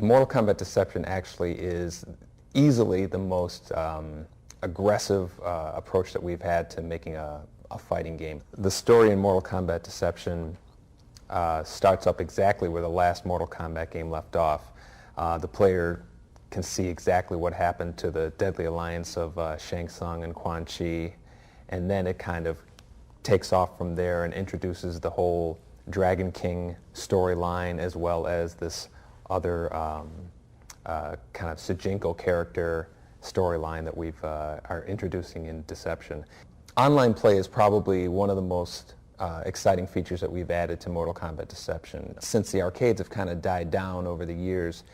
Mortal Kombat Deception actually is easily the most aggressive approach that we've had to making a fighting game. The story in Mortal Kombat Deception starts up exactly where the last Mortal Kombat game left off. The player can see exactly what happened to the deadly alliance of Shang Tsung and Quan Chi, and then it kind of takes off from there and introduces the whole Dragon King storyline, as well as this other kind of Sujinko character storyline that we've are introducing in Deception. Online play is probably one of the most exciting features that we've added to Mortal Kombat Deception. Since the arcades have kind of died down over the years,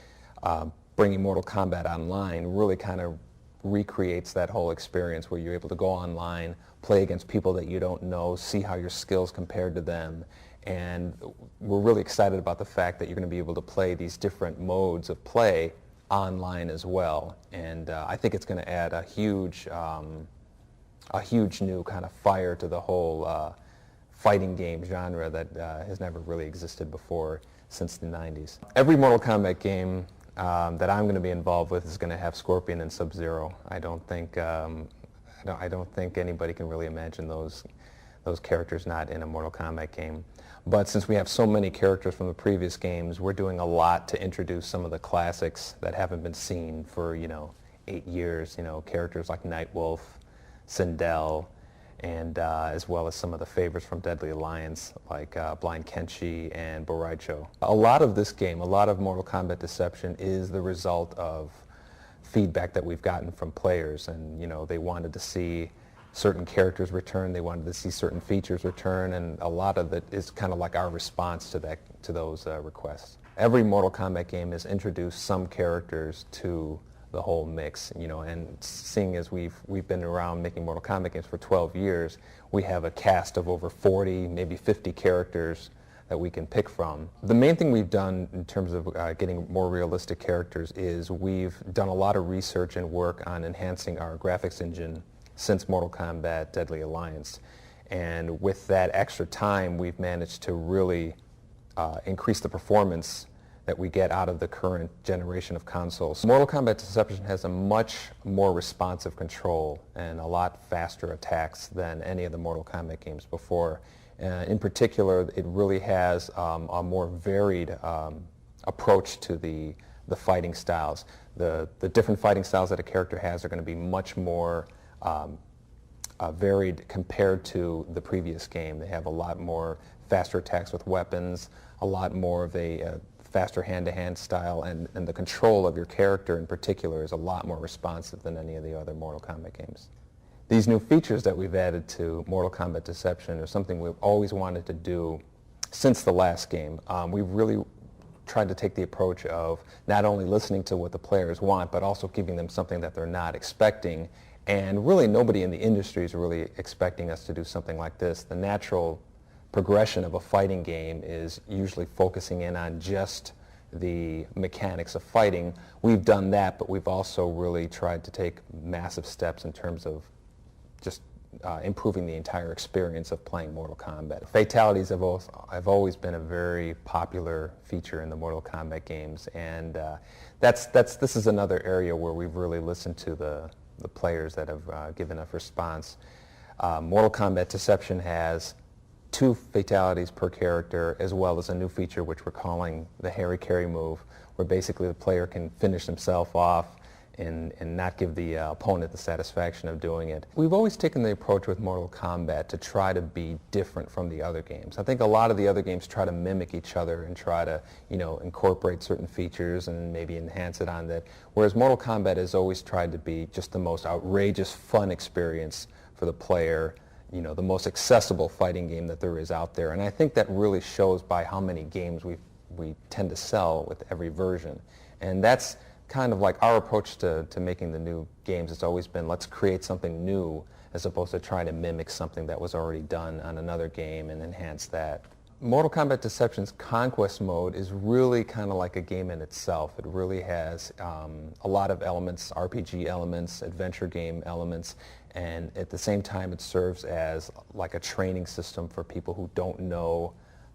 bringing Mortal Kombat online really kind of recreates that whole experience where you're able to go online, play against people that you don't know, see how your skills compare to them. And we're really excited about the fact that you're going to be able to play these different modes of play online as well. And I think it's going to add a huge new kind of fire to the whole fighting game genre that has never really existed before since the 90s. Every Mortal Kombat game that I'm going to be involved with is going to have Scorpion and Sub-Zero. I don't think anybody can really imagine those characters not in a Mortal Kombat game. But since we have so many characters from the previous games, we're doing a lot to introduce some of the classics that haven't been seen for 8 years. Characters like Nightwolf, Sindel, and as well as some of the favorites from Deadly Alliance like Blind Kenshi and Boraicho. A lot of this game, a lot of Mortal Kombat Deception is the result of feedback that we've gotten from players, and they wanted to see certain characters return, they wanted to see certain features return, and a lot of it is kind of like our response to those requests. Every Mortal Kombat game has introduced some characters to the whole mix, and seeing as we've been around making Mortal Kombat games for 12 years, we have a cast of over 40, maybe 50 characters that we can pick from. The main thing we've done in terms of getting more realistic characters is we've done a lot of research and work on enhancing our graphics engine since Mortal Kombat Deadly Alliance. And with that extra time, we've managed to really increase the performance that we get out of the current generation of consoles. Mortal Kombat Deception has a much more responsive control and a lot faster attacks than any of the Mortal Kombat games before. In particular, it really has a more varied approach to the fighting styles. The different fighting styles that a character has are going to be much more varied compared to the previous game. They have a lot more faster attacks with weapons, a lot more of a faster hand-to-hand style, and the control of your character in particular is a lot more responsive than any of the other Mortal Kombat games. These new features that we've added to Mortal Kombat Deception are something we've always wanted to do since the last game. We've really tried to take the approach of not only listening to what the players want, but also giving them something that they're not expecting. And really nobody in the industry is really expecting us to do something like this. The natural progression of a fighting game is usually focusing in on just the mechanics of fighting. We've done that, but we've also really tried to take massive steps in terms of just improving the entire experience of playing Mortal Kombat. Fatalities have always been a very popular feature in the Mortal Kombat games, and this is another area where we've really listened to the players that have given us response. Mortal Kombat Deception has 2 fatalities per character, as well as a new feature which we're calling the Harry Carry move, where basically the player can finish himself off and not give the opponent the satisfaction of doing it. We've always taken the approach with Mortal Kombat to try to be different from the other games. I think a lot of the other games try to mimic each other and try to, incorporate certain features and maybe enhance it on that, whereas Mortal Kombat has always tried to be just the most outrageous, fun experience for the player, the most accessible fighting game that there is out there. And I think that really shows by how many games we tend to sell with every version. And that's kind of like our approach to making the new games. It's always been, let's create something new as opposed to trying to mimic something that was already done on another game and enhance that. Mortal Kombat Deception's Conquest mode is really kind of like a game in itself. It really has a lot of elements, RPG elements, adventure game elements, and at the same time it serves as like a training system for people who don't know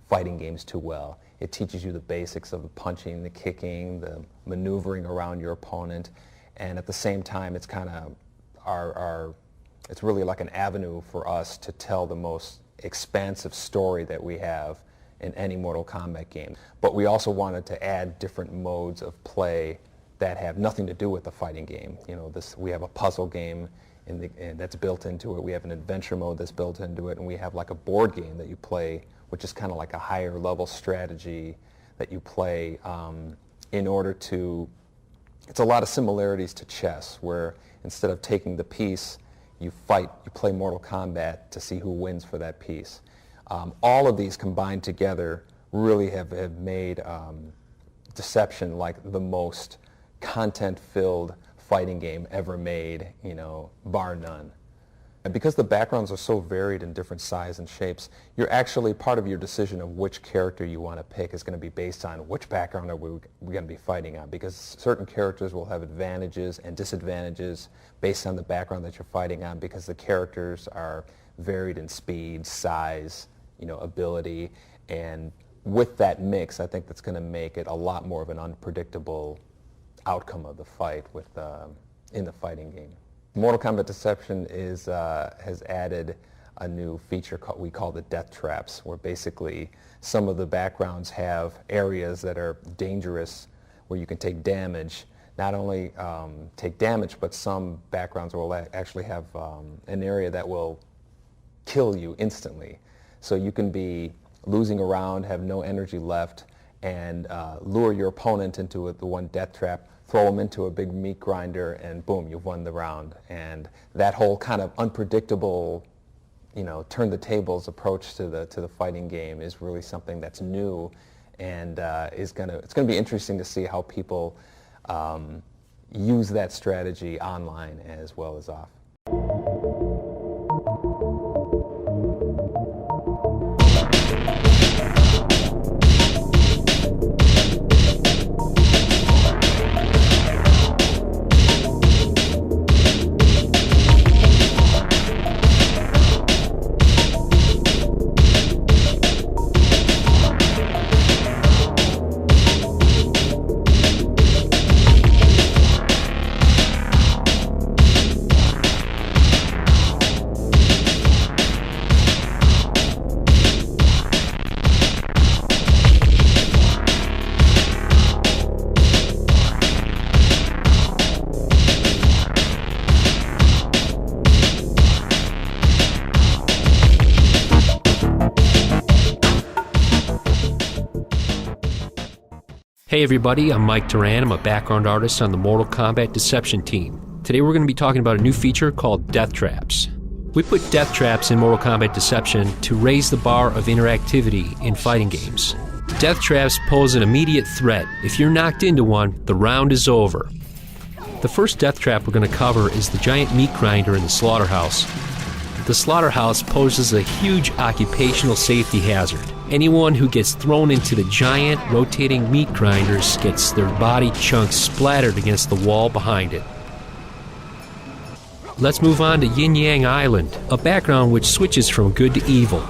fighting games too well. It teaches you the basics of the punching, the kicking, the maneuvering around your opponent, and at the same time, it's kind of it's really like an avenue for us to tell the most expansive story that we have in any Mortal Kombat game. But we also wanted to add different modes of play that have nothing to do with the fighting game. You know, we have a puzzle game and that's built into it. We have an adventure mode that's built into it, and we have like a board game that you play, which is kind of like a higher level strategy that you play in order to. It's a lot of similarities to chess, where instead of taking the piece, you play Mortal Kombat to see who wins for that piece. All of these combined together really have made Deception like the most content-filled fighting game ever made, you know, bar none. And because the backgrounds are so varied in different sizes and shapes, you're actually, part of your decision of which character you want to pick is going to be based on which background are we going to be fighting on, because certain characters will have advantages and disadvantages based on the background that you're fighting on, because the characters are varied in speed, size, you know, ability, and with that mix, I think that's going to make it a lot more of an unpredictable outcome of the fight in the fighting game. Mortal Kombat Deception has added a new feature we call the death traps, where basically some of the backgrounds have areas that are dangerous where you can take damage. Not only take damage, but some backgrounds will actually have an area that will kill you instantly. So you can be losing a round, have no energy left, and lure your opponent into the one death trap, throw them into a big meat grinder, and boom, you've won the round. And that whole kind of unpredictable, you know, turn the tables approach to the fighting game is really something that's new, and it's gonna be interesting to see how people use that strategy online as well as off. Hey everybody, I'm Mike Duran. I'm a background artist on the Mortal Kombat Deception team. Today we're going to be talking about a new feature called Death Traps. We put Death Traps in Mortal Kombat Deception to raise the bar of interactivity in fighting games. Death Traps pose an immediate threat. If you're knocked into one, the round is over. The first Death Trap we're going to cover is the giant meat grinder in the slaughterhouse. The slaughterhouse poses a huge occupational safety hazard. Anyone who gets thrown into the giant rotating meat grinders gets their body chunks splattered against the wall behind it. Let's move on to Yin Yang Island, a background which switches from good to evil.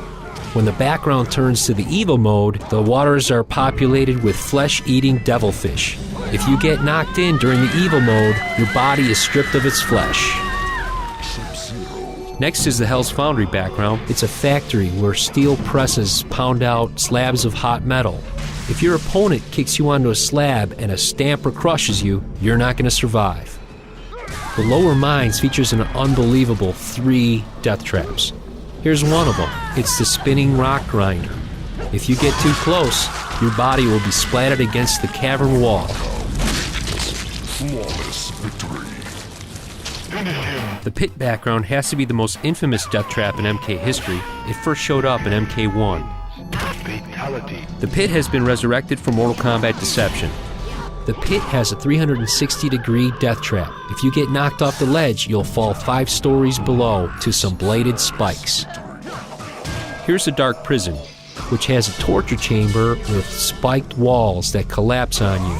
When the background turns to the evil mode, the waters are populated with flesh-eating devilfish. If you get knocked in during the evil mode, your body is stripped of its flesh. Next is the Hell's Foundry background. It's a factory where steel presses pound out slabs of hot metal. If your opponent kicks you onto a slab and a stamper crushes you, you're not going to survive. The Lower Mines features an unbelievable 3 death traps. Here's one of them. It's the spinning rock grinder. If you get too close, your body will be splattered against the cavern wall. Flawless victory. The pit background has to be the most infamous death trap in MK history. It first showed up in MK1. Fatality. The pit has been resurrected for Mortal Kombat Deception. The pit has a 360-degree death trap. If you get knocked off the ledge, you'll fall 5 stories below to some bladed spikes. Here's the Dark Prison, which has a torture chamber with spiked walls that collapse on you.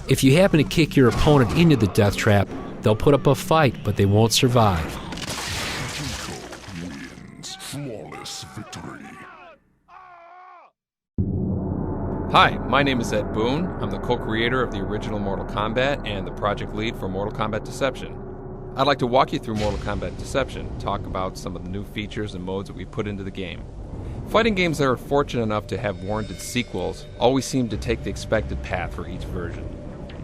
If you happen to kick your opponent into the death trap, they'll put up a fight, but they won't survive. Wins. Flawless victory. Hi, my name is Ed Boone. I'm the co-creator of the original Mortal Kombat and the project lead for Mortal Kombat Deception. I'd like to walk you through Mortal Kombat Deception, talk about some of the new features and modes that we put into the game. Fighting games that are fortunate enough to have warranted sequels always seem to take the expected path for each version.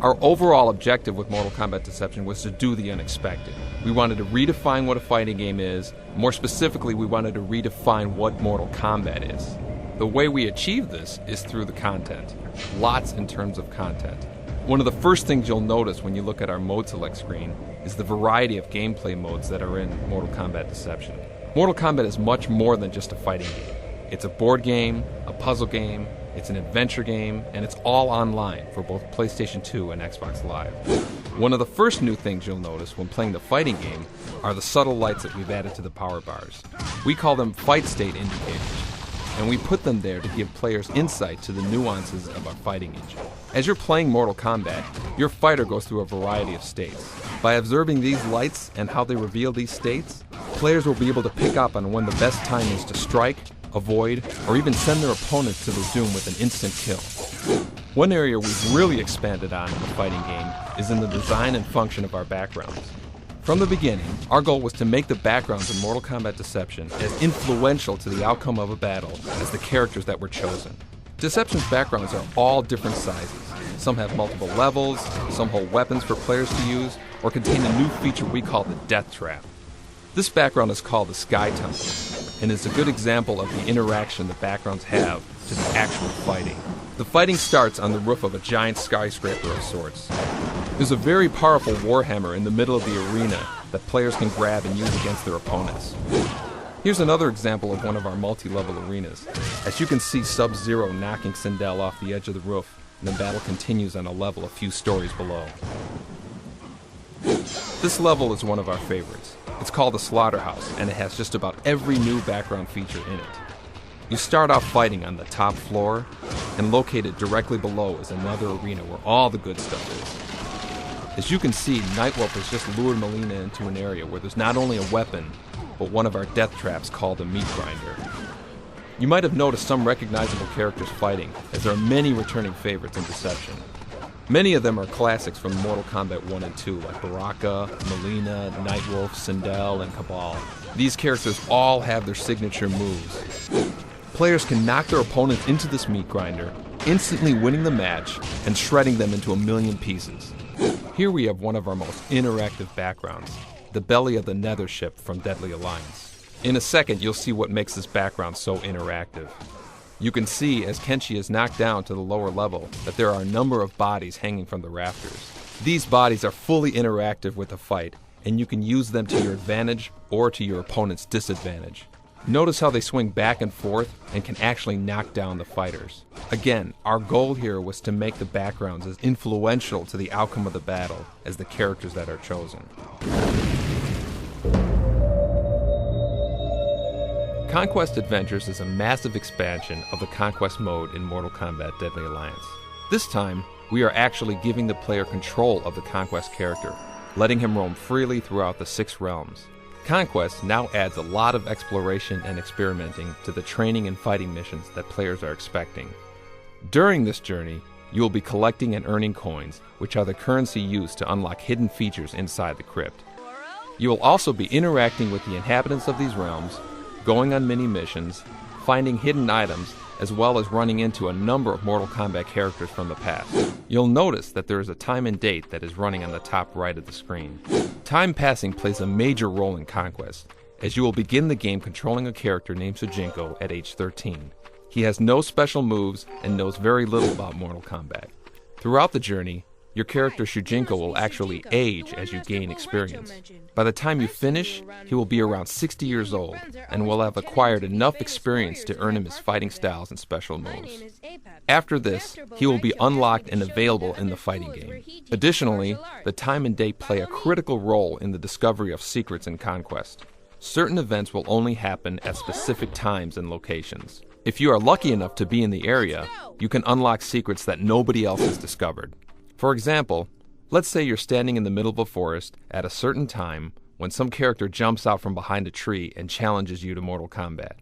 Our overall objective with Mortal Kombat Deception was to do the unexpected. We wanted to redefine what a fighting game is. More specifically, we wanted to redefine what Mortal Kombat is. The way we achieve this is through the content. Lots in terms of content. One of the first things you'll notice when you look at our mode select screen is the variety of gameplay modes that are in Mortal Kombat Deception. Mortal Kombat is much more than just a fighting game. It's a board game, a puzzle game, it's an adventure game, and it's all online for both PlayStation 2 and Xbox Live. One of the first new things you'll notice when playing the fighting game are the subtle lights that we've added to the power bars. We call them fight state indicators, and we put them there to give players insight to the nuances of our fighting engine. As you're playing Mortal Kombat, your fighter goes through a variety of states. By observing these lights and how they reveal these states, players will be able to pick up on when the best time is to strike, avoid, or even send their opponents to the doom with an instant kill. One area we've really expanded on in the fighting game is in the design and function of our backgrounds. From the beginning, our goal was to make the backgrounds in Mortal Kombat Deception as influential to the outcome of a battle as the characters that were chosen. Deception's backgrounds are all different sizes. Some have multiple levels, some hold weapons for players to use, or contain a new feature we call the Death Trap. This background is called the Sky Temple, and is a good example of the interaction the backgrounds have to the actual fighting. The fighting starts on the roof of a giant skyscraper of sorts. There's a very powerful warhammer in the middle of the arena that players can grab and use against their opponents. Here's another example of one of our multi-level arenas. As you can see Sub-Zero knocking Sindel off the edge of the roof, and the battle continues on a level a few stories below. This level is one of our favorites. It's called the Slaughterhouse, and it has just about every new background feature in it. You start off fighting on the top floor, and located directly below is another arena where all the good stuff is. As you can see, Nightwolf has just lured Melina into an area where there's not only a weapon, but one of our death traps called a meat grinder. You might have noticed some recognizable characters fighting, as there are many returning favorites in Deception. Many of them are classics from Mortal Kombat 1 and 2, like Baraka, Melina, Nightwolf, Sindel, and Cabal. These characters all have their signature moves. Players can knock their opponents into this meat grinder, instantly winning the match and shredding them into a million pieces. Here we have one of our most interactive backgrounds, the belly of the Nether ship from Deadly Alliance. In a second, you'll see what makes this background so interactive. You can see, as Kenshi is knocked down to the lower level, that there are a number of bodies hanging from the rafters. These bodies are fully interactive with the fight, and you can use them to your advantage or to your opponent's disadvantage. Notice how they swing back and forth and can actually knock down the fighters. Again, our goal here was to make the backgrounds as influential to the outcome of the battle as the characters that are chosen. Conquest Adventures is a massive expansion of the Conquest mode in Mortal Kombat Deadly Alliance. This time, we are actually giving the player control of the Conquest character, letting him roam freely throughout the 6 realms. Conquest now adds a lot of exploration and experimenting to the training and fighting missions that players are expecting. During this journey, you will be collecting and earning coins, which are the currency used to unlock hidden features inside the crypt. You will also be interacting with the inhabitants of these realms, going on mini-missions, finding hidden items, as well as running into a number of Mortal Kombat characters from the past. You'll notice that there is a time and date that is running on the top right of the screen. Time passing plays a major role in Conquest, as you will begin the game controlling a character named Sujinko at age 13. He has no special moves and knows very little about Mortal Kombat. Throughout the journey, your character Sujinko will actually age as you gain experience. By the time you finish, he will be around 60 years old and will have acquired enough experience to earn him his fighting styles and special moves. After this, he will be unlocked and available in the fighting game. Additionally, the time and date play a critical role in the discovery of secrets in Conquest. Certain events will only happen at specific times and locations. If you are lucky enough to be in the area, you can unlock secrets that nobody else has discovered. For example, let's say you're standing in the middle of a forest at a certain time when some character jumps out from behind a tree and challenges you to Mortal Kombat.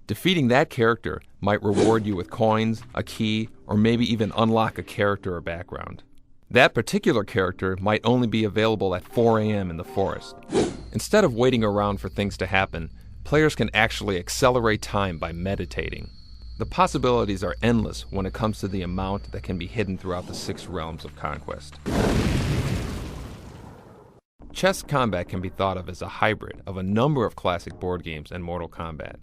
Defeating that character might reward you with coins, a key, or maybe even unlock a character or background. That particular character might only be available at 4 a.m. in the forest. Instead of waiting around for things to happen, players can actually accelerate time by meditating. The possibilities are endless when it comes to the amount that can be hidden throughout the 6 realms of conquest. Chess combat can be thought of as a hybrid of a number of classic board games and Mortal Kombat.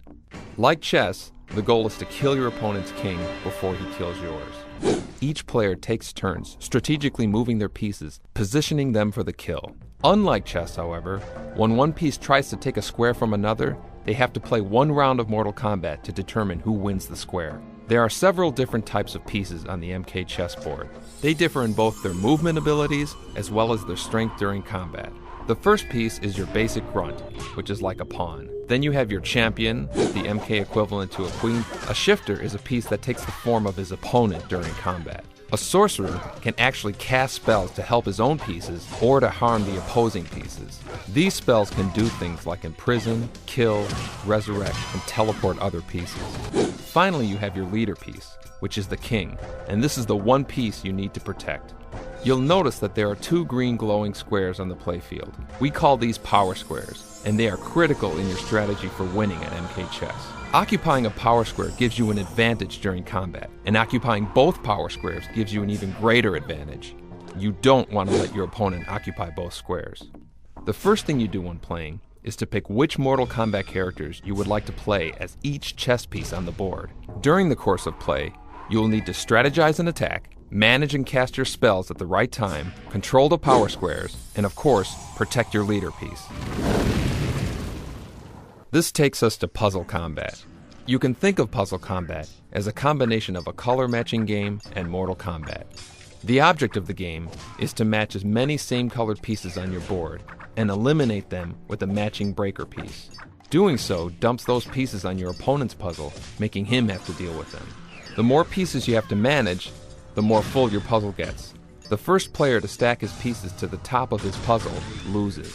Like chess, the goal is to kill your opponent's king before he kills yours. Each player takes turns strategically moving their pieces, positioning them for the kill. Unlike chess, however, when one piece tries to take a square from another, they have to play one round of Mortal Kombat to determine who wins the square. There are several different types of pieces on the MK chessboard. They differ in both their movement abilities as well as their strength during combat. The first piece is your basic grunt, which is like a pawn. Then you have your champion, the MK equivalent to a queen. A shifter is a piece that takes the form of his opponent during combat. A sorcerer can actually cast spells to help his own pieces or to harm the opposing pieces. These spells can do things like imprison, kill, resurrect, and teleport other pieces. Finally, you have your leader piece, which is the king, and this is the one piece you need to protect. You'll notice that there are 2 green glowing squares on the playfield. We call these power squares, and they are critical in your strategy for winning at MK Chess. Occupying a power square gives you an advantage during combat, and occupying both power squares gives you an even greater advantage. You don't want to let your opponent occupy both squares. The first thing you do when playing is to pick which Mortal Kombat characters you would like to play as each chess piece on the board. During the course of play, you will need to strategize an attack, manage and cast your spells at the right time, control the power squares, and of course, protect your leader piece. This takes us to puzzle combat. You can think of puzzle combat as a combination of a color matching game and Mortal Kombat. The object of the game is to match as many same colored pieces on your board and eliminate them with a matching breaker piece. Doing so dumps those pieces on your opponent's puzzle, making him have to deal with them. The more pieces you have to manage, the more full your puzzle gets. The first player to stack his pieces to the top of his puzzle loses.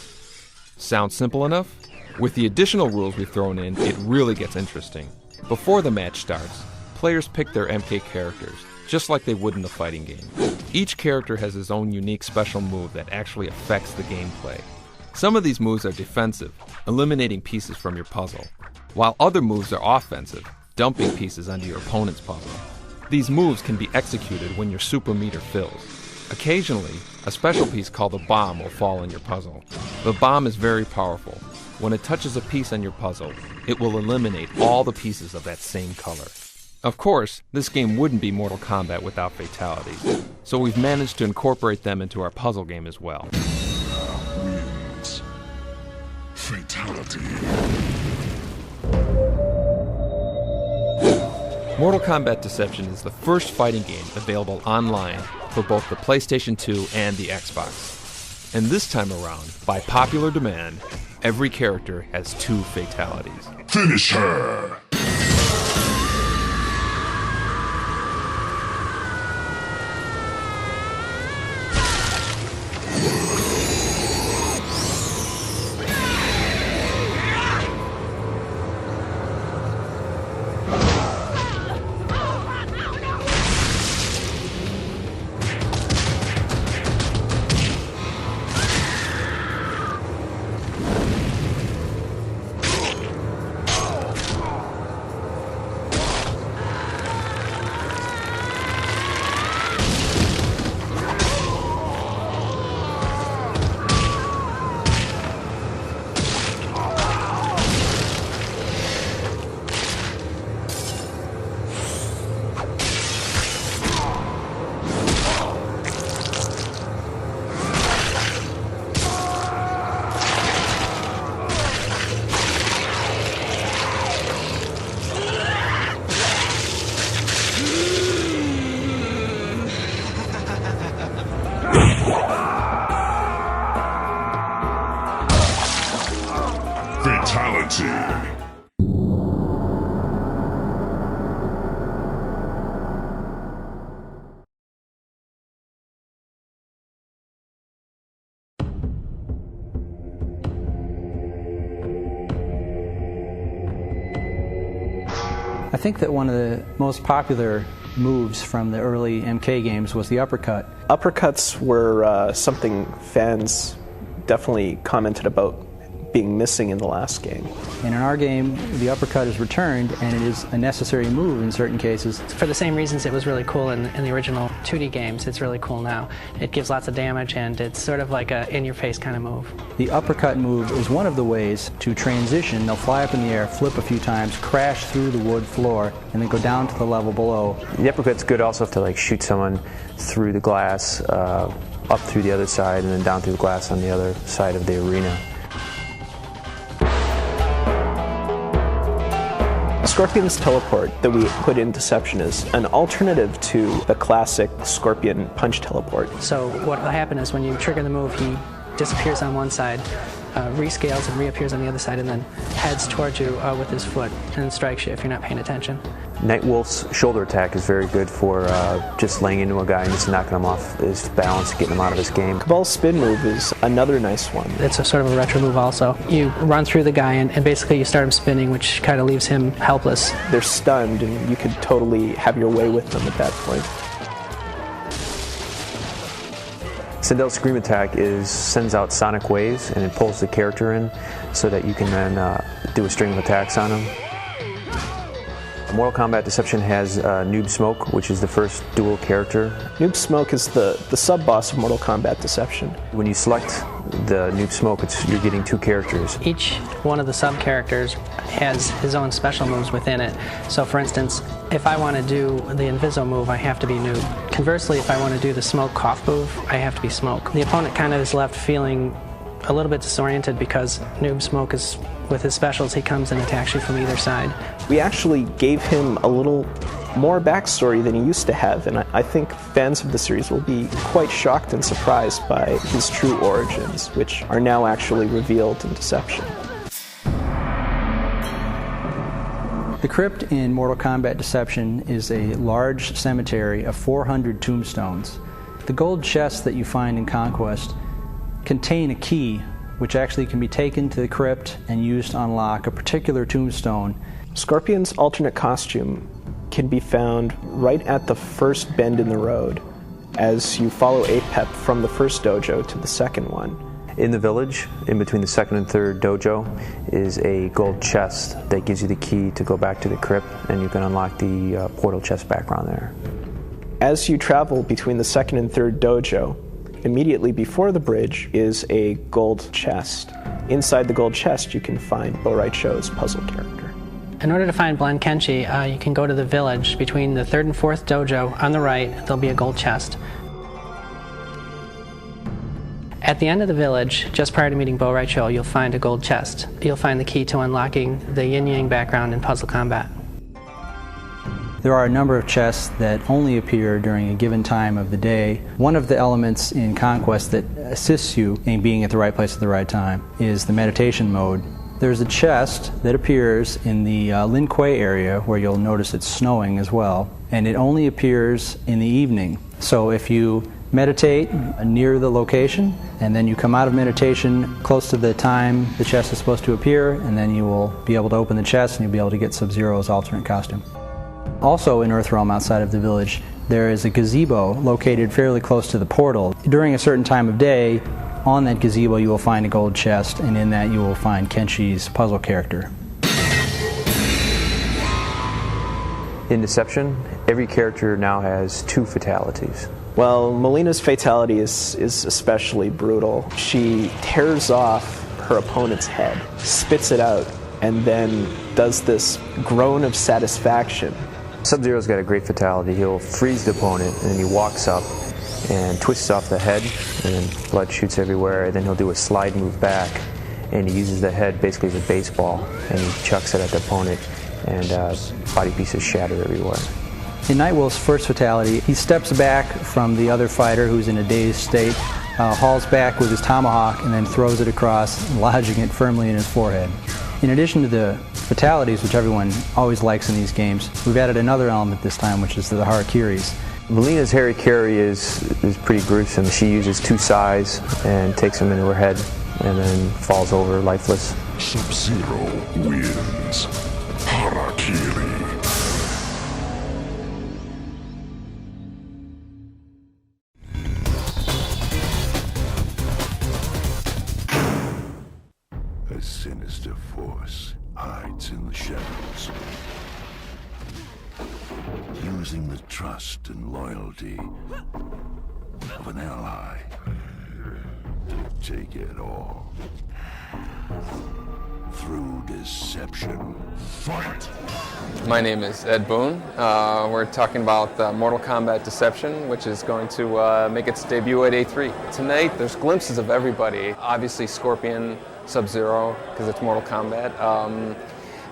Sound simple enough? With the additional rules we've thrown in, it really gets interesting. Before the match starts, players pick their MK characters, just like they would in a fighting game. Each character has his own unique special move that actually affects the gameplay. Some of these moves are defensive, eliminating pieces from your puzzle, while other moves are offensive, dumping pieces onto your opponent's puzzle. These moves can be executed when your super meter fills. Occasionally, a special piece called a bomb will fall in your puzzle. The bomb is very powerful. When it touches a piece on your puzzle, it will eliminate all the pieces of that same color. Of course, this game wouldn't be Mortal Kombat without fatalities, so we've managed to incorporate them into our puzzle game as well. Wins. Fatality. Mortal Kombat Deception is the first fighting game available online for both the PlayStation 2 and the Xbox. And this time around, by popular demand, every character has 2 fatalities. Finish her! I think that one of the most popular moves from the early MK games was the uppercut. Uppercuts were something fans definitely commented about being missing in the last game. And in our game, the uppercut is returned, and it is a necessary move in certain cases. For the same reasons it was really cool in the original 2D games, it's really cool now. It gives lots of damage, and it's sort of like a in-your-face kind of move. The uppercut move is one of the ways to transition. They'll fly up in the air, flip a few times, crash through the wood floor, and then go down to the level below. The uppercut's good also to like shoot someone through the glass, up through the other side, and then down through the glass on the other side of the arena. Scorpion's teleport that we put in Deception is an alternative to the classic Scorpion punch teleport. So what will happen is when you trigger the move, he disappears on one side, rescales and reappears on the other side, and then heads towards you with his foot and strikes you if you're not paying attention. Nightwolf's shoulder attack is very good for just laying into a guy and just knocking him off his balance, getting him out of his game. Cabal's spin move is another nice one. It's a sort of a retro move also. You run through the guy and basically you start him spinning, which kind of leaves him helpless. They're stunned and you could totally have your way with them at that point. Sindel's Scream attack sends out sonic waves and it pulls the character in so that you can then do a string of attacks on him. Mortal Kombat Deception has Noob Smoke, which is the first dual character. Noob Smoke is the sub-boss of Mortal Kombat Deception. When you select the Noob Smoke, you're getting two characters. Each one of the sub-characters has his own special moves within it. So for instance, if I want to do the Inviso move, I have to be Noob. Conversely, if I want to do the Smoke Cough move, I have to be Smoke. The opponent kind of is left feeling a little bit disoriented because Noob Smoke is, with his specials, he comes and attacks you from either side. We actually gave him a little more backstory than he used to have, and I think fans of the series will be quite shocked and surprised by his true origins, which are now actually revealed in Deception. The crypt in Mortal Kombat Deception is a large cemetery of 400 tombstones. The gold chests that you find in Conquest contain a key which actually can be taken to the crypt and used to unlock a particular tombstone. Scorpion's alternate costume can be found right at the first bend in the road as you follow Apep from the first dojo to the second one. In the village, in between the second and third dojo, is a gold chest that gives you the key to go back to the crypt, and you can unlock the portal chest background there. As you travel between the second and third dojo, immediately before the bridge is a gold chest. Inside the gold chest, you can find Bo' Rai Cho's puzzle character. In order to find Blen Kenshi, you can go to the village. Between the third and fourth dojo, on the right, there'll be a gold chest. At the end of the village, just prior to meeting Bo' Rai Cho, you'll find a gold chest. You'll find the key to unlocking the yin-yang background in puzzle combat. There are a number of chests that only appear during a given time of the day. One of the elements in Conquest that assists you in being at the right place at the right time is the meditation mode. There's a chest that appears in the Lin Kuei area where you'll notice it's snowing as well, and it only appears in the evening. So if you meditate near the location, and then you come out of meditation close to the time the chest is supposed to appear, and then you will be able to open the chest and you'll be able to get Sub-Zero's alternate costume. Also in Earthrealm, outside of the village, there is a gazebo located fairly close to the portal. During a certain time of day, on that gazebo you will find a gold chest, and in that you will find Kenshi's puzzle character. In Deception, every character now has 2 fatalities. Well, Melina's fatality is especially brutal. She tears off her opponent's head, spits it out, and then does this groan of satisfaction. Sub-Zero's got a great fatality. He'll freeze the opponent, and then he walks up and twists off the head, and then blood shoots everywhere, and then he'll do a slide move back, and he uses the head basically as a baseball, and he chucks it at the opponent, and body pieces shatter everywhere. In Nightwolf's first fatality, he steps back from the other fighter who's in a dazed state, hauls back with his tomahawk, and then throws it across, lodging it firmly in his forehead. In addition to the fatalities, which everyone always likes in these games, we've added another element this time, which is the harakiris. Melina's harikiri is pretty gruesome. She uses 2 sais and takes them into her head and then falls over lifeless. Sub-Zero wins. Harakiri. force hides in the shadows. Using the trust and loyalty of an ally to take it all. Through deception. Fight! My name is Ed Boon. We're talking about Mortal Kombat Deception, which is going to make its debut at A3. Tonight, there's glimpses of everybody. Obviously, Scorpion, Sub-Zero, because it's Mortal Kombat.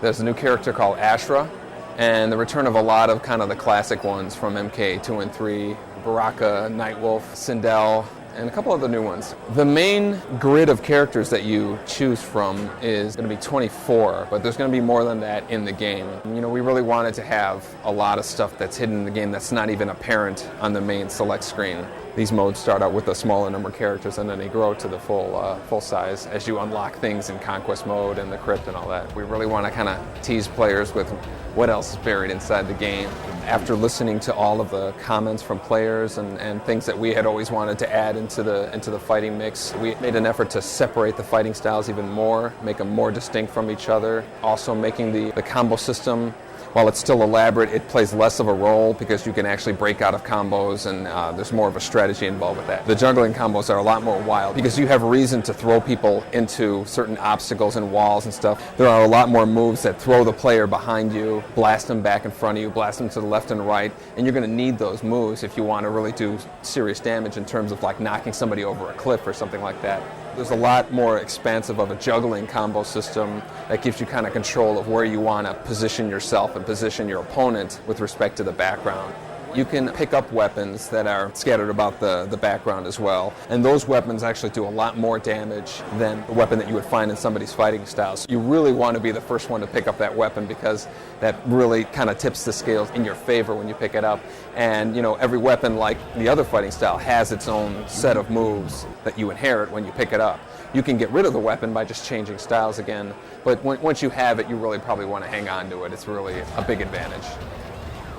There's a new character called Ashra, and the return of a lot of kind of the classic ones from MK 2 and 3, Baraka, Nightwolf, Sindel, and a couple of the new ones. The main grid of characters that you choose from is going to be 24, but there's going to be more than that in the game. You know, we really wanted to have a lot of stuff that's hidden in the game that's not even apparent on the main select screen. These modes start out with a smaller number of characters and then they grow to the full size as you unlock things in Conquest mode and the Crypt and all that. We really want to kind of tease players with what else is buried inside the game. After listening to all of the comments from players and things that we had always wanted to add into the fighting mix, we made an effort to separate the fighting styles even more, make them more distinct from each other. Also making the combo system, while it's still elaborate, it plays less of a role because you can actually break out of combos and there's more of a strategy involved with that. The juggling combos are a lot more wild because you have reason to throw people into certain obstacles and walls and stuff. There are a lot more moves that throw the player behind you, blast them back in front of you, blast them to the left and right, and you're going to need those moves if you want to really do serious damage in terms of like knocking somebody over a cliff or something like that. There's a lot more expansive of a juggling combo system that gives you kind of control of where you want to position yourself and position your opponent with respect to the background. You can pick up weapons that are scattered about the background as well, and those weapons actually do a lot more damage than the weapon that you would find in somebody's fighting styles. You really want to be the first one to pick up that weapon because that really kind of tips the scales in your favor when you pick it up. And you know, every weapon, like the other fighting style, has its own set of moves that you inherit when you pick it up. You can get rid of the weapon by just changing styles again, but once you have it, you really probably want to hang on to it. It's really a big advantage.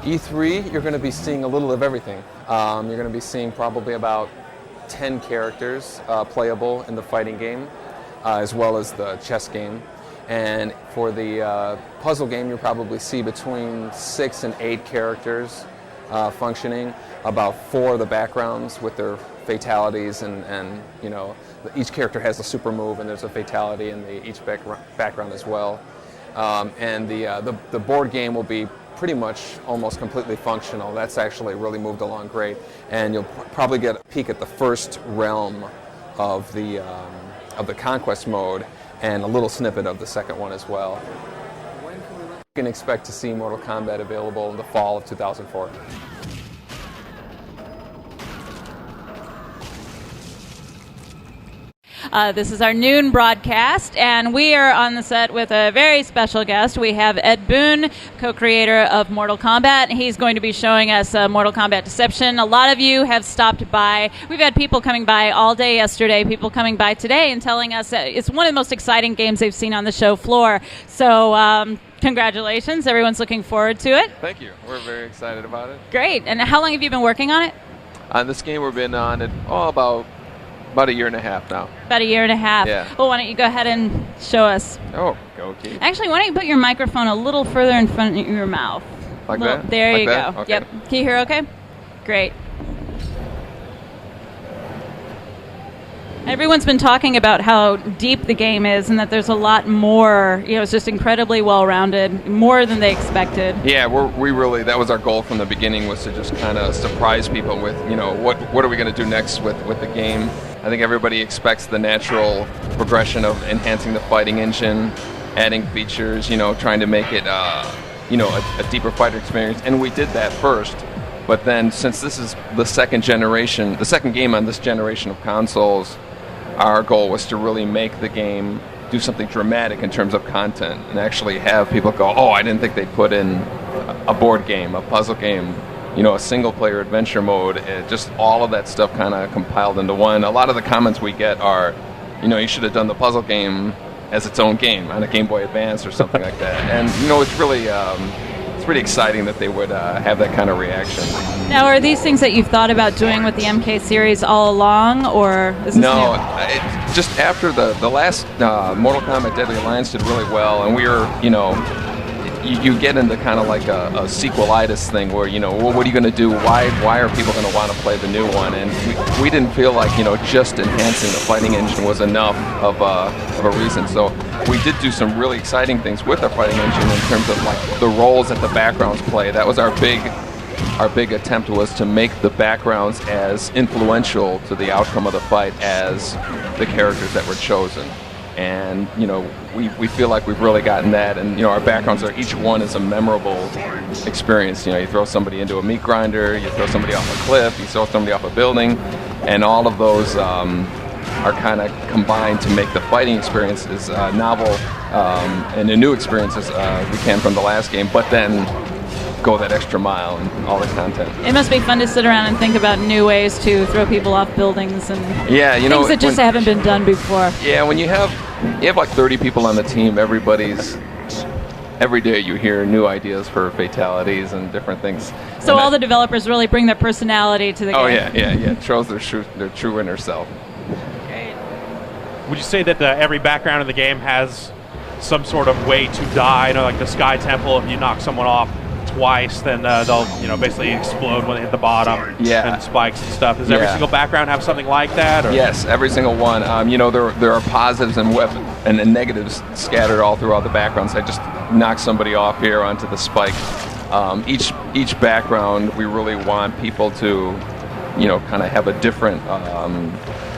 E3, you're going to be seeing a little of everything. You're going to be seeing probably about 10 characters playable in the fighting game, as well as the chess game. And for the puzzle game, you'll probably see between 6 and 8 characters functioning, about 4 of the backgrounds with their fatalities, and you know, each character has a super move and there's a fatality in each background as well. And the board game will be pretty much almost completely functional. That's actually really moved along great, and you'll probably get a peek at the first realm of the Conquest mode and a little snippet of the second one as well. When can we can expect to see Mortal Kombat available in the fall of 2004. This is our noon broadcast, and we are on the set with a very special guest. We have Ed Boon, co-creator of Mortal Kombat. He's going to be showing us Mortal Kombat Deception. A lot of you have stopped by. We've had people coming by all day yesterday, people coming by today and telling us that it's one of the most exciting games they've seen on the show floor. So congratulations. Everyone's looking forward to it. Thank you. We're very excited about it. Great. And how long have you been working on it? On this game, we've been on it about a year and a half now. About a year and a half. Yeah. Well, why don't you go ahead and show us? Oh, go Keith. Actually, why don't you put your microphone a little further in front of your mouth? Like that? There like you that? go. Okay. Yep. Can you hear okay? Great. Everyone's been talking about how deep the game is and that there's a lot more. You know, it's just incredibly well-rounded, more than they expected. Yeah, we really, that was our goal from the beginning, was to just kind of surprise people with, you know, what are we going to do next with the game. I think everybody expects the natural progression of enhancing the fighting engine, adding features, you know, trying to make it, you know, a deeper fighter experience. And we did that first. But then, since this is the second game on this generation of consoles, our goal was to really make the game do something dramatic in terms of content and actually have people go, oh, I didn't think they'd put in a board game, a puzzle game, you know, a single-player adventure mode. Just all of that stuff kind of compiled into one. A lot of the comments we get are, you know, you should have done the puzzle game as its own game on a Game Boy Advance or something like that. And, you know, it's really pretty exciting that they would have that kind of reaction. Now, are these things that you've thought about doing with the MK series all along, or is this No, new? just after the last Mortal Kombat Deadly Alliance did really well, and we were, you get into kind of like a sequelitis thing where, well, what are you going to do? Why are people going to want to play the new one? And we didn't feel like, just enhancing the fighting engine was enough of a reason. So we did do some really exciting things with our fighting engine in terms of like the roles that the backgrounds play. That was our big attempt, was to make the backgrounds as influential to the outcome of the fight as the characters that were chosen. And we feel like we've really gotten that, and our backgrounds are, each one is a memorable experience. You throw somebody into a meat grinder, you throw somebody off a cliff, you throw somebody off a building, and all of those are kind of combined to make the fighting experience as novel and a new experience as we can from the last game, but then go that extra mile and all the content. It must be fun to sit around and think about new ways to throw people off buildings and things that just haven't been done before. Yeah, when you have like 30 people on the team, every day you hear new ideas for fatalities and different things. So all the developers really bring their personality to the game. Oh yeah. It shows their true inner self. Great. Would you say that every background in the game has some sort of way to die? Like the Sky Temple, if you knock someone off twice, then they'll basically explode when they hit the bottom. Yeah. And spikes and stuff. Does every single background have something like that? Or? Yes, every single one. There are positives and negatives scattered all throughout the backgrounds. I just knock somebody off here onto the spike. Each background, we really want people to kind of have a different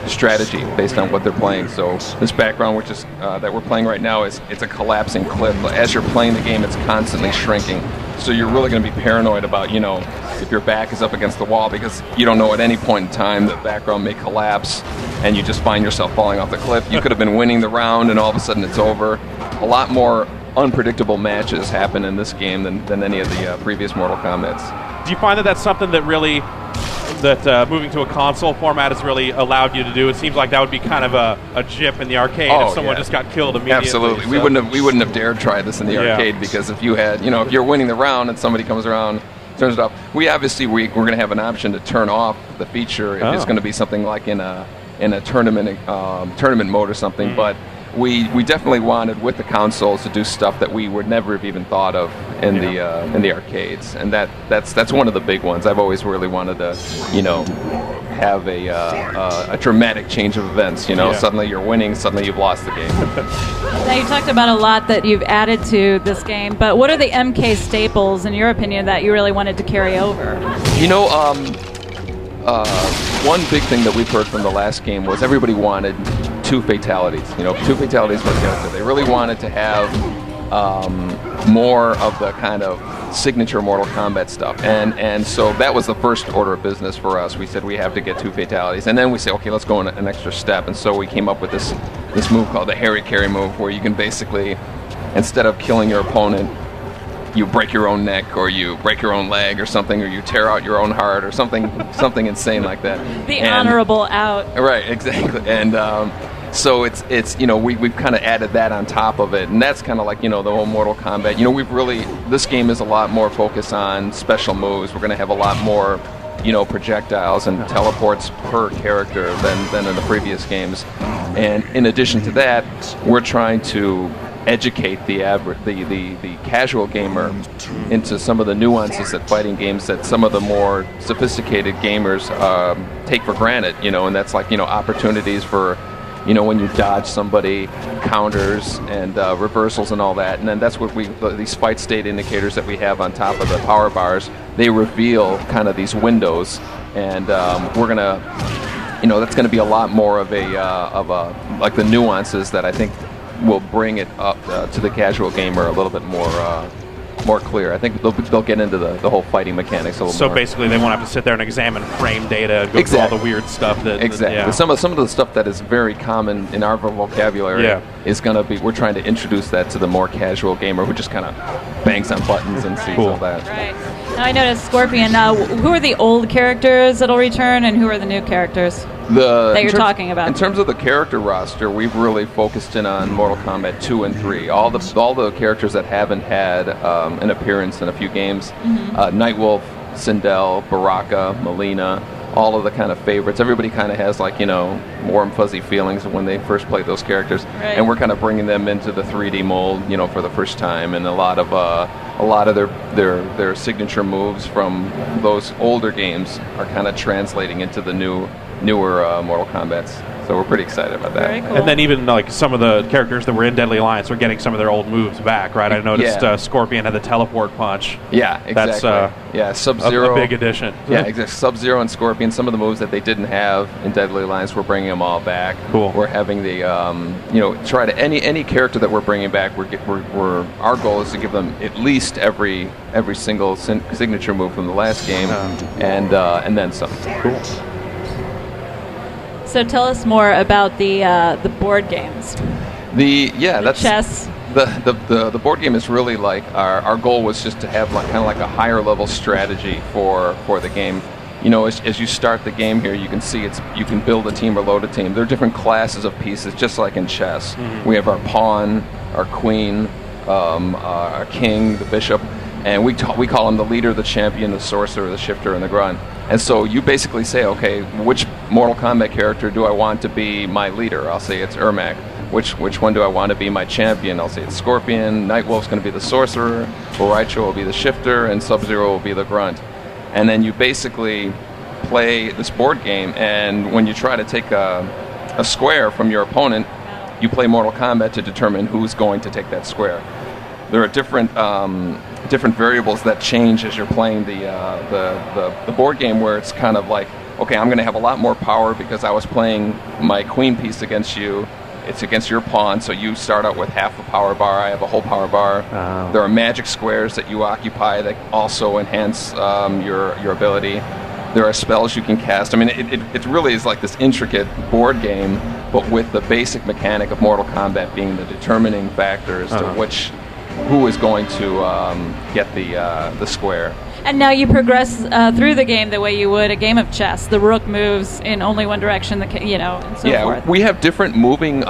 strategy based on what they're playing. So this background, which is that we're playing right now, it's a collapsing cliff. As you're playing the game, it's constantly shrinking. So you're really going to be paranoid about, if your back is up against the wall, because you don't know at any point in time the background may collapse and you just find yourself falling off the cliff. You could have been winning the round and all of a sudden it's over. A lot more unpredictable matches happen in this game than any of the previous Mortal Kombats. Do you find that that's something that really, moving to a console format has really allowed you to do? It seems like that would be kind of a jip in the arcade if someone just got killed immediately. Absolutely. So. We wouldn't have dared try this in the arcade, because if you had, if you're winning the round and somebody comes around, turns it off, we're going to have an option to turn off the feature if it's going to be something like in a tournament mode or something. But we definitely wanted with the consoles to do stuff that we would never have even thought of in the arcades, and that's one of the big ones. I've always really wanted to have a dramatic change of events. Suddenly you're winning, suddenly you've lost the game. Now, you talked about a lot that you've added to this game, but what are the MK staples, in your opinion, that you really wanted to carry over? One big thing that we've heard from the last game was everybody wanted 2 fatalities. 2 fatalities per character. They really wanted to have more of the kind of signature Mortal Kombat stuff, and so that was the first order of business for us. We said we have to get 2 fatalities, and then we say, okay, let's go an extra step, and so we came up with this move called the Harry Carry move, where you can basically, instead of killing your opponent, you break your own neck, or you break your own leg or something, or you tear out your own heart or something insane like that. The honorable out. Right, exactly. And so it's we've kind of added that on top of it, and that's kind of like the whole Mortal Kombat. This game is a lot more focused on special moves. We're going to have a lot more projectiles and teleports per character than in the previous games. And in addition to that, we're trying to educate the casual gamer into some of the nuances that fighting games that some of the more sophisticated gamers take for granted, and that's like opportunities for when you dodge somebody, counters and reversals and all that. And then that's what these fight state indicators that we have on top of the power bars, they reveal kind of these windows, and we're gonna that's going to be a lot more of like the nuances that I think will bring it up to the casual gamer a little bit more clear. I think they'll get into the whole fighting mechanics a little more. So basically, they won't have to sit there and examine frame data, go through all the weird stuff. Exactly. Some of the stuff that is very common in our vocabulary is going to be. We're trying to introduce that to the more casual gamer who just kind of bangs on buttons and sees all that. Right. Now I noticed Scorpion. Who are the old characters that'll return, and who are the new characters? that you're talking about? In terms of the character roster, we've really focused in on Mortal Kombat 2 and 3. All the characters that haven't had an appearance in a few games, Nightwolf, Sindel, Baraka, Melina, all of the kind of favorites. Everybody kind of has like, warm fuzzy feelings when they first played those characters, and we're kind of bringing them into the 3D mold, for the first time, and a lot of their signature moves from those older games are kind of translating into the newer Mortal Kombats. So we're pretty excited about that. Very cool. And then even like some of the characters that were in Deadly Alliance are getting some of their old moves back, right? I noticed Scorpion had the teleport punch. Yeah, exactly. That's Sub-Zero. A big addition. Yeah, exactly. Sub-Zero and Scorpion, some of the moves that they didn't have in Deadly Alliance, we're bringing them all back. Cool. We're having the, try to any character that we're bringing back. Our goal is to give them at least every single signature move from the last game, and then some. Cool. So tell us more about the board games. That's chess. The board game is really like our goal was just to have kind of like a higher level strategy for the game. As you start the game here, you can see you can build a team or load a team. There are different classes of pieces, just like in chess. Mm-hmm. We have our pawn, our queen, our king, the bishop, and we call them the leader, the champion, the sorcerer, the shifter, and the grunt. And so you basically say, okay, which Mortal Kombat character do I want to be my leader? I'll say it's Ermac. Which one do I want to be my champion? I'll say it's Scorpion. Nightwolf's going to be the sorcerer. Boraicho will be the shifter, and Sub-Zero will be the grunt. And then you basically play this board game, and when you try to take a square from your opponent, you play Mortal Kombat to determine who's going to take that square. There are different variables that change as you're playing the board game, where it's kind of like, okay, I'm going to have a lot more power because I was playing my queen piece against you. It's against your pawn, so you start out with half a power bar. I have a whole power bar. Oh. There are magic squares that you occupy that also enhance your ability. There are spells you can cast. I mean, it really is like this intricate board game, but with the basic mechanic of Mortal Kombat being the determining factor as to who is going to get the square. And now you progress through the game the way you would a game of chess. The rook moves in only one direction, and so forth. We have different moving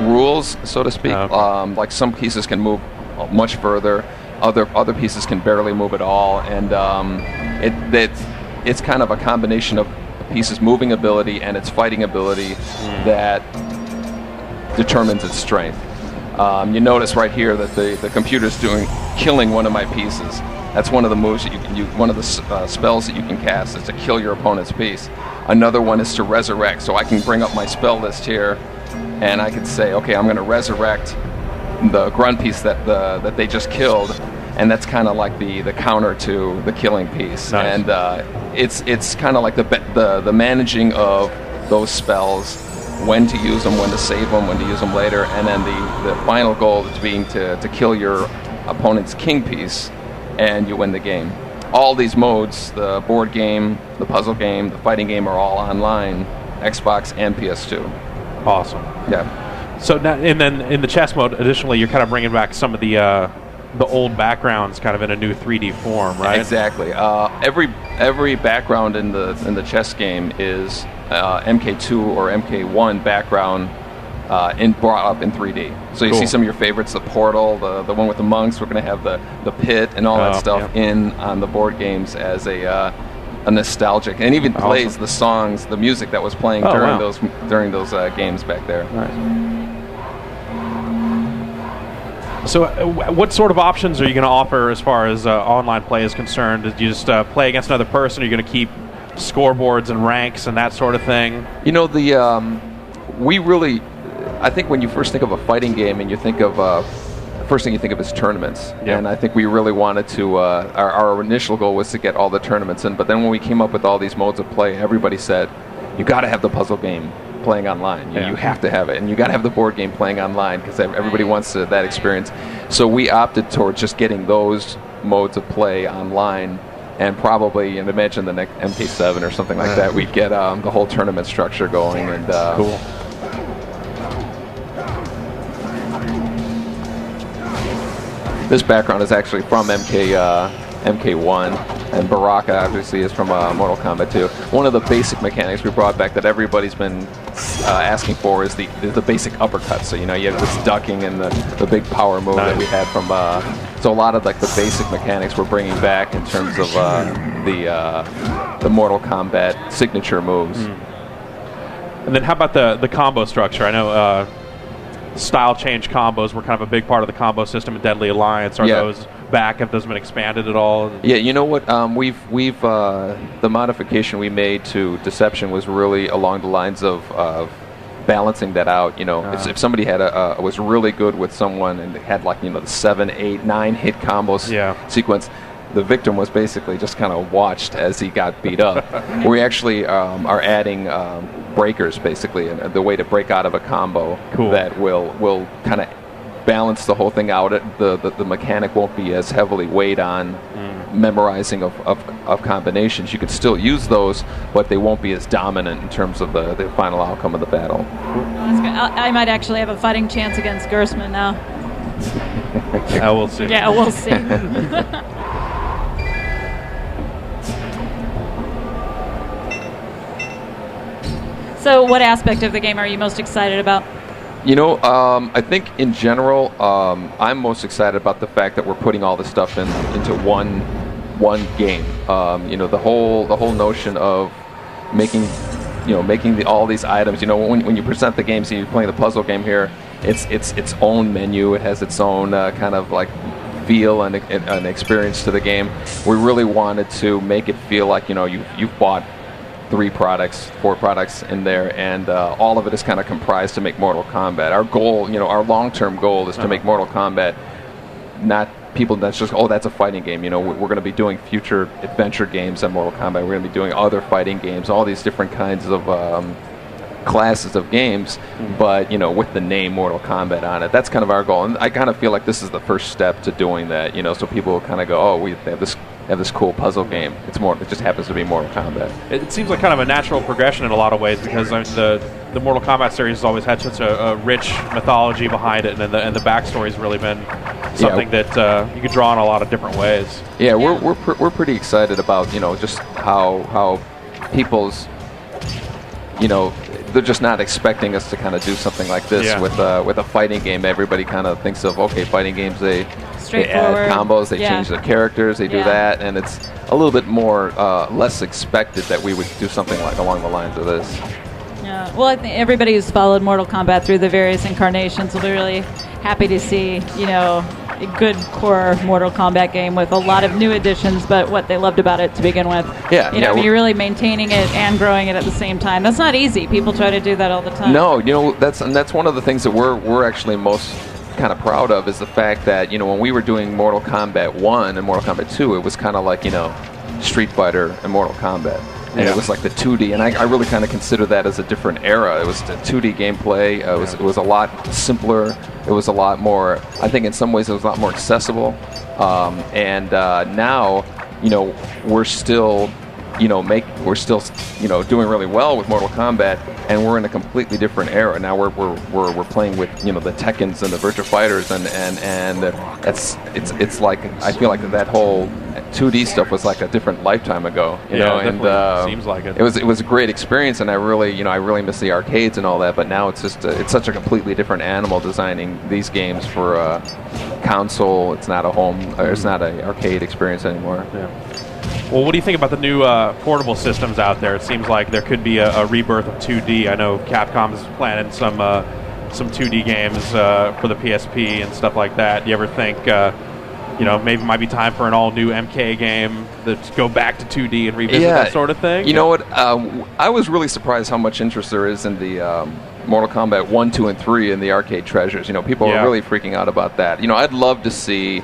rules, so to speak. Okay. Like some pieces can move much further, other pieces can barely move at all, and it's kind of a combination of a piece's moving ability and its fighting ability that determines its strength. You notice right here that the computer's killing one of my pieces. That's one of the moves that you can use. One of the spells that you can cast is to kill your opponent's piece. Another one is to resurrect. So I can bring up my spell list here, and I could say, okay, I'm going to resurrect the grunt piece that they just killed, and that's kind of like the counter to the killing piece. Nice. And it's kind of like the managing of those spells, when to use them, when to save them, when to use them later, and then the final goal is being to kill your opponent's king piece, and you win the game. All these modes, the board game, the puzzle game, the fighting game, are all online, Xbox and PS2. Awesome. Yeah. So now, and then in the chess mode, additionally, you're kind of bringing back some of the old backgrounds, kind of in a new 3D form, right? Exactly. Every background in the chess game is MK2 or MK1 background brought up in 3D. So you see some of your favorites, the Portal, the one with the monks. We're going to have the pit and all that stuff on the board games as a nostalgic, and even plays the songs, the music that was playing during those games back there. Nice. So what sort of options are you going to offer as far as online play is concerned? Did you just play against another person? Are you going to keep scoreboards and ranks and that sort of thing? I think when you first think of a fighting game and you think of first thing you think of is tournaments. Yep. And I think we really wanted to our initial goal was to get all the tournaments in, but then when we came up with all these modes of play, everybody said you got to have the puzzle game playing online. You have to have it, and you got to have the board game playing online because everybody wants that experience. So we opted towards just getting those modes of play online, and probably, and imagine the next MK7 or something like that, we'd get the whole tournament structure going. And cool. This background is actually from MK1. and Baraka obviously is from Mortal Kombat 2. One of the basic mechanics we brought back that everybody's been asking for is the basic uppercut. So you have this ducking and the big power move that we had from. So a lot of like the basic mechanics we're bringing back in terms of the Mortal Kombat signature moves. And then how about the combo structure? I know style change combos were kind of a big part of the combo system in Deadly Alliance. Are those back? Have those been expanded at all? Yeah, you know what? We've the modification we made to Deception was really along the lines of balancing that out. If somebody had was really good with someone and had like the 7, 8, 9 hit combos sequence, the victim was basically just kind of watched as he got beat up. We actually are adding breakers, basically, and the way to break out of a combo that will kind of balance the whole thing out. The mechanic won't be as heavily weighed on memorizing of combinations. You can still use those, but they won't be as dominant in terms of the final outcome of the battle. That's good. I might actually have a fighting chance against Gersman now. We'll see. Yeah, we'll see. So what aspect of the game are you most excited about? I think in general, I'm most excited about the fact that we're putting all this stuff into one game. The whole notion of making all these items. When you present the game, so you're playing the puzzle game here, it's its own menu. It has its own kind of like feel and an experience to the game. We really wanted to make it feel like you've bought 3 products, 4 products in there, and all of it is kind of comprised to make Mortal Kombat. Our goal, our long-term goal is to make Mortal Kombat not people that's just, that's a fighting game. We're going to be doing future adventure games on Mortal Kombat. We're going to be doing other fighting games, all these different kinds of classes of games, but with the name Mortal Kombat on it. That's kind of our goal, and I kind of feel like this is the first step to doing that. So people will kind of go, we have this cool puzzle game. It just happens to be Mortal Kombat. It seems like kind of a natural progression in a lot of ways, because the Mortal Kombat series has always had such a rich mythology behind it, and the backstory's really been something that you could draw in a lot of different ways. Yeah, we're pretty excited about just how people's they're just not expecting us to kind of do something like this with a fighting game. Everybody kind of thinks of fighting games, they add combos, they change the characters, they do that, and it's a little bit more less expected that we would do something like along the lines of this. Yeah, well, I think everybody who's followed Mortal Kombat through the various incarnations will be really happy to see a good core Mortal Kombat game with a lot of new additions, but what they loved about it to begin with. You're really maintaining it and growing it at the same time. That's not easy. People try to do that all the time. No, that's one of the things that we're actually most kind of proud of, is the fact that when we were doing Mortal Kombat 1 and Mortal Kombat 2, it was kind of like Street Fighter and Mortal Kombat. And it was like the 2D, and I really kind of consider that as a different era. It was the 2D gameplay. It was a lot simpler. It was a lot more, I think in some ways it was a lot more accessible. And now, we're still, doing really well with Mortal Kombat, and we're in a completely different era. Now we're playing with, the Tekkens and the Virtua Fighters, and it's like, I feel like that whole 2D stuff was like a different lifetime ago, and seems like it. It was a great experience, and I really miss the arcades and all that. But now it's just it's such a completely different animal designing these games for a console. It's not a home, or it's not an arcade experience anymore. Yeah. Well, what do you think about the new portable systems out there? It seems like there could be a rebirth of 2D. I know Capcom is planning some 2D games for the PSP and stuff like that. Do you ever think maybe it might be time for an all-new MK game that's go back to 2D and revisit that sort of thing? You know what? I was really surprised how much interest there is in the Mortal Kombat 1, 2, and 3 in the arcade treasures. People are really freaking out about that. I'd love to see,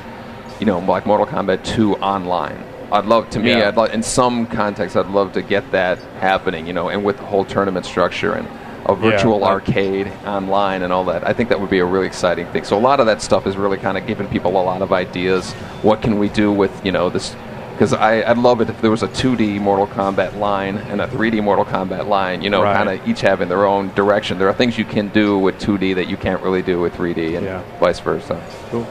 like Mortal Kombat 2 online. I'd love in some context, I'd love to get that happening, and with the whole tournament structure and a virtual arcade online and all that. I think that would be a really exciting thing. So a lot of that stuff is really kind of giving people a lot of ideas. What can we do with, this? Because I'd love it if there was a 2D Mortal Kombat line and a 3D Mortal Kombat line, kind of each having their own direction. There are things you can do with 2D that you can't really do with 3D, and vice versa. Cool.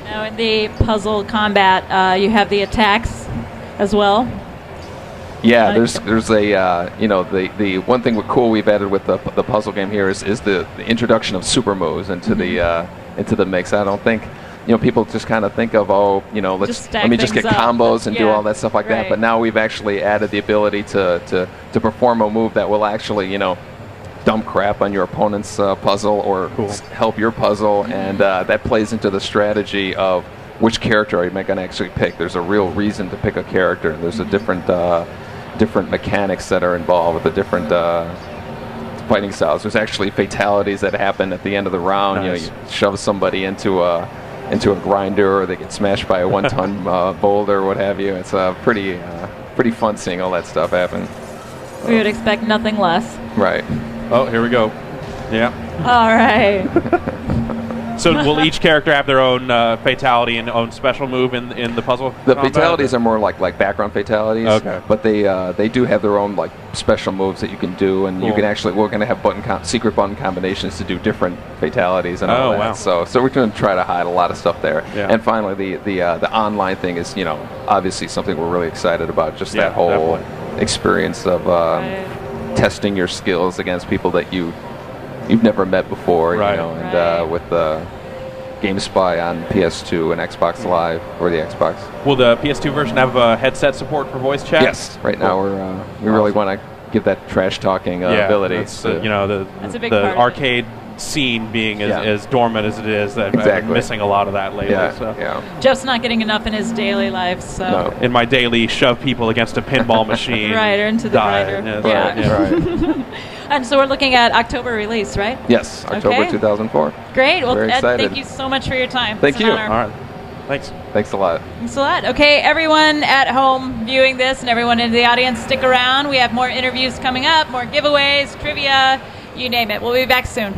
Now, in the puzzle combat, you have the attacks as well. Yeah, there's a the one thing cool we've added with the puzzle game here is the introduction of super moves into the mix. I don't think people just kind of think of let me just get combos and do all that stuff like that. But now we've actually added the ability to perform a move that will actually dump crap on your opponent's puzzle or help your puzzle, and that plays into the strategy of which character are you going to actually pick. There's a real reason to pick a character. There's a different mechanics that are involved with the different fighting styles. There's actually fatalities that happen at the end of the round. Nice. You shove somebody into a grinder, or they get smashed by a 1-ton boulder, or what have you. It's pretty fun seeing all that stuff happen. We would expect nothing less. Right. Oh, here we go. Yeah. All right. So will each character have their own fatality and own special move in the puzzle? The fatalities are more like background fatalities. Okay. But they do have their own special moves that you can do, and you can actually we're going to have secret button combinations to do different fatalities and all that. Wow. So we're going to try to hide a lot of stuff there. Yeah. And finally, the online thing is obviously something we're really excited about. Just that whole experience of testing your skills against people that you've never met before, with the GameSpot on PS2 and Xbox Live or the Xbox. Will the PS2 version have headset support for voice chat? Yes. Right now we really want to give that trash talking ability. That's, the arcade scene being as dormant as it is. That I've been missing a lot of that lately. Jeff's not getting enough in his daily life, so. No. In my daily, shove people against a pinball machine. Right, or into the grinder. Right. And so we're looking at October release, right? Yes, October 2004. Great. Well, Very Ed, excited. thank you so much for your time. Thank It's an you. honor. All right. Thanks. Thanks a lot. Thanks a lot. Okay, everyone at home viewing this and everyone in the audience, stick around. We have more interviews coming up, more giveaways, trivia, you name it. We'll be back soon.